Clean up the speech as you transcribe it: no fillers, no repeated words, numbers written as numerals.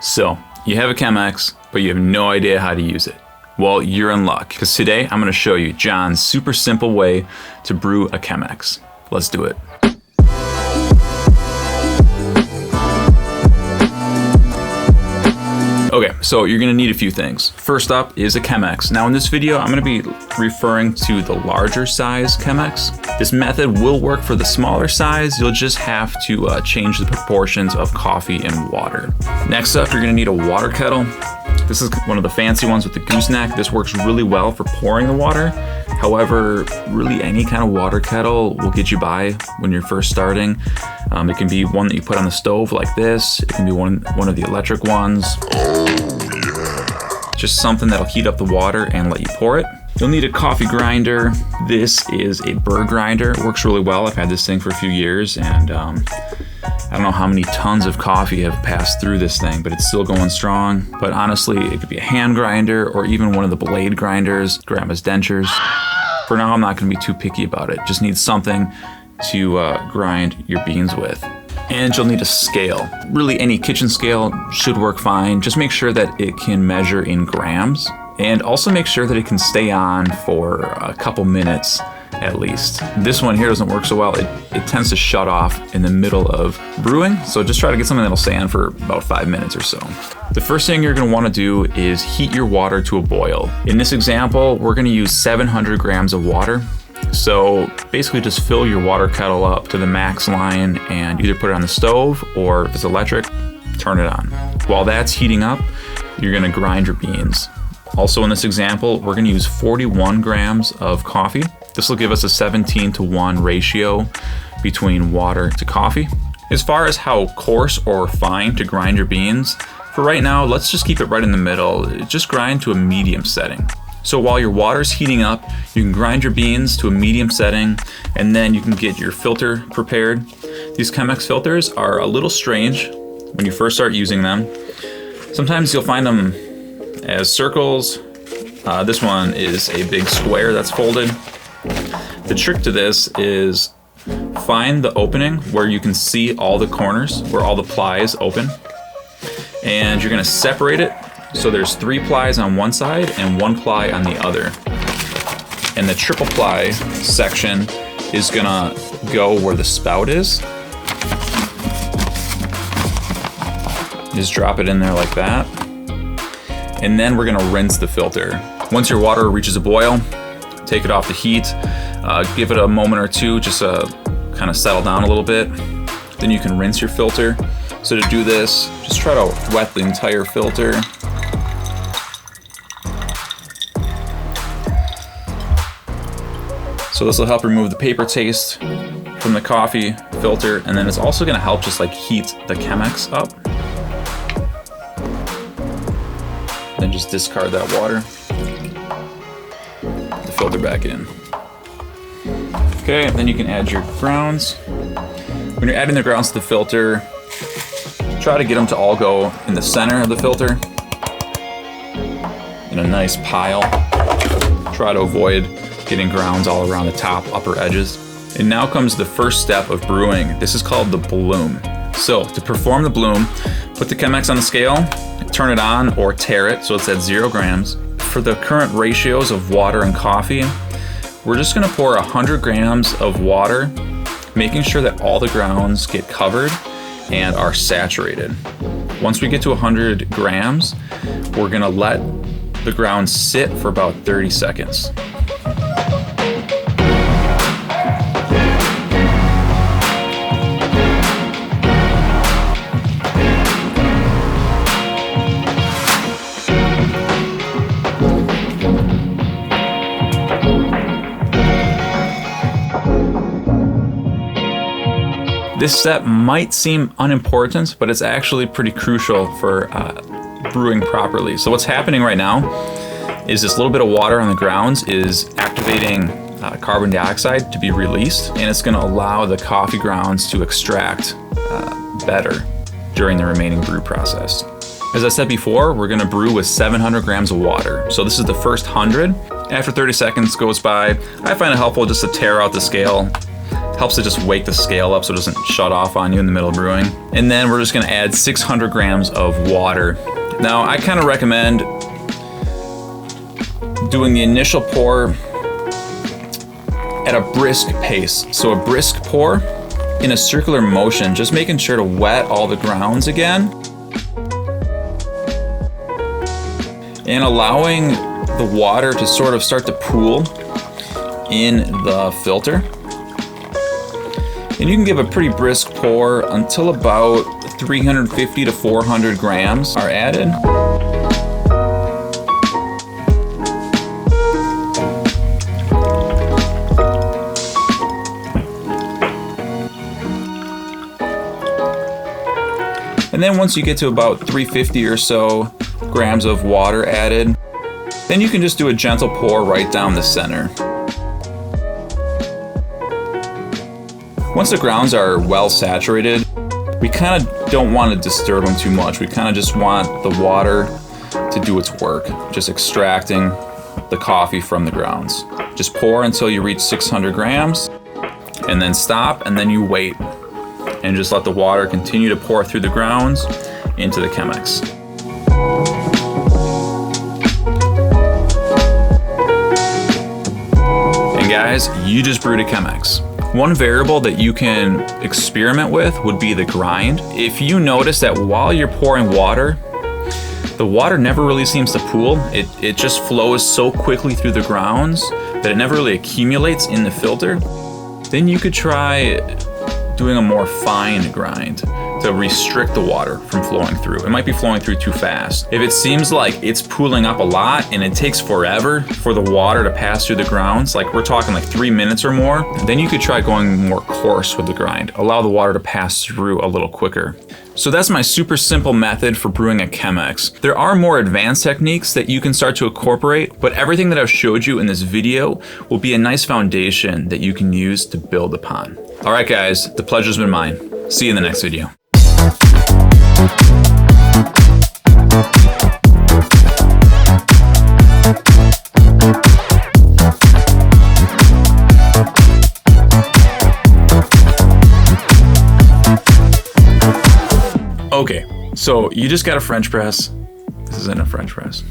So, you have a Chemex, but you have no idea how to use it. Well, you're in luck, because today I'm going to show you John's super simple way to brew a Chemex. Let's do it. Okay, so you're gonna need a few things. First up is a Chemex. Now in this video, I'm gonna be referring to the larger size Chemex. This method will work for the smaller size. You'll just have to change the proportions of coffee and water. Next up, you're gonna need a water kettle. This is one of the fancy ones with the gooseneck. This works really well for pouring the water. However, really any kind of water kettle will get you by when you're first starting. It can be one that you put on the stove like this. It can be one of the electric ones. Just something that'll heat up the water and let you pour it. You'll need a coffee grinder. This is a Brew grinder. It works really well. I've had this thing for a few years, and I don't know how many tons of coffee have passed through this thing, but it's still going strong. But honestly, it could be a hand grinder or even one of the blade grinders, grandma's dentures. For now, I'm not gonna be too picky about it. Just need something to grind your beans with. And you'll need a scale. Really, any kitchen scale should work fine. Just make sure that it can measure in grams, and also make sure that it can stay on for a couple minutes at least. This one here doesn't work so well. It tends to shut off in the middle of brewing, so just try to get something that'll stay on for about 5 minutes or so. The first thing you're gonna wanna do is heat your water to a boil. In this example, we're gonna use 700 grams of water. So basically just fill your water kettle up to the max line and either put it on the stove, or if it's electric, turn it on. While that's heating up, you're gonna grind your beans. Also in this example, we're gonna use 41 grams of coffee. This will give us a 17:1 ratio between water to coffee. As far as how coarse or fine to grind your beans, for right now, let's just keep it right in the middle. Just grind to a medium setting. So while your water's heating up, you can grind your beans to a medium setting, and then you can get your filter prepared. These Chemex filters are a little strange when you first start using them. Sometimes you'll find them as circles. This one is a big square that's folded. The trick to this is find the opening where you can see all the corners, where all the plies open, and you're gonna separate it. So there's 3 plies on one side and 1 ply on the other. And the triple ply section is gonna go where the spout is. Just drop it in there like that. And then we're gonna rinse the filter. Once your water reaches a boil, take it off the heat, give it a moment or two just to kind of settle down a little bit. Then you can rinse your filter. So to do this, just try to wet the entire filter. So this will help remove the paper taste from the coffee filter, and then it's also gonna help just like heat the Chemex up. Then just discard that water. Put the filter back in. Okay, then you can add your grounds. When you're adding the grounds to the filter, try to get them to all go in the center of the filter in a nice pile. Try to avoid getting grounds all around the top, upper edges. And now comes the first step of brewing. This is called the bloom. So to perform the bloom, put the Chemex on the scale, turn it on or tear it so it's at 0 grams. For the current ratios of water and coffee, we're just gonna pour 100 grams of water, making sure that all the grounds get covered and are saturated. Once we get to 100 grams, we're gonna let the grounds sit for about 30 seconds. This step might seem unimportant, but it's actually pretty crucial for brewing properly. So what's happening right now is this little bit of water on the grounds is activating carbon dioxide to be released, and it's gonna allow the coffee grounds to extract better during the remaining brew process. As I said before, we're gonna brew with 700 grams of water. So this is the first 100. After 30 seconds goes by, I find it helpful just to tear out the scale, Helps to just wake the scale up so it doesn't shut off on you in the middle of brewing. And then we're just gonna add 600 grams of water. Now, I kind of recommend doing the initial pour at a brisk pace. So a brisk pour in a circular motion, just making sure to wet all the grounds again. And allowing the water to sort of start to pool in the filter. And you can give a pretty brisk pour until about 350 to 400 grams are added. And then once you get to about 350 or so grams of water added, then you can just do a gentle pour right down the center. Once the grounds are well saturated, we kind of don't want to disturb them too much. We kind of just want the water to do its work, just extracting the coffee from the grounds. Just pour until you reach 600 grams, and then stop, and then you wait. And just let the water continue to pour through the grounds into the Chemex. And guys, you just brewed a Chemex. One variable that you can experiment with would be the grind. If you notice that while you're pouring water, the water never really seems to pool. It just flows so quickly through the grounds that it never really accumulates in the filter. Then you could try doing a more fine grind to restrict the water from flowing through. It might be flowing through too fast. If it seems like it's pooling up a lot and it takes forever for the water to pass through the grounds, like we're talking like 3 minutes or more, then you could try going more coarse with the grind. Allow the water to pass through a little quicker. So that's my super simple method for brewing a Chemex. There are more advanced techniques that you can start to incorporate, but everything that I've showed you in this video will be a nice foundation that you can use to build upon. All right, guys, the pleasure's been mine. See you in the next video. Okay, so you just got a French press. This isn't a French press.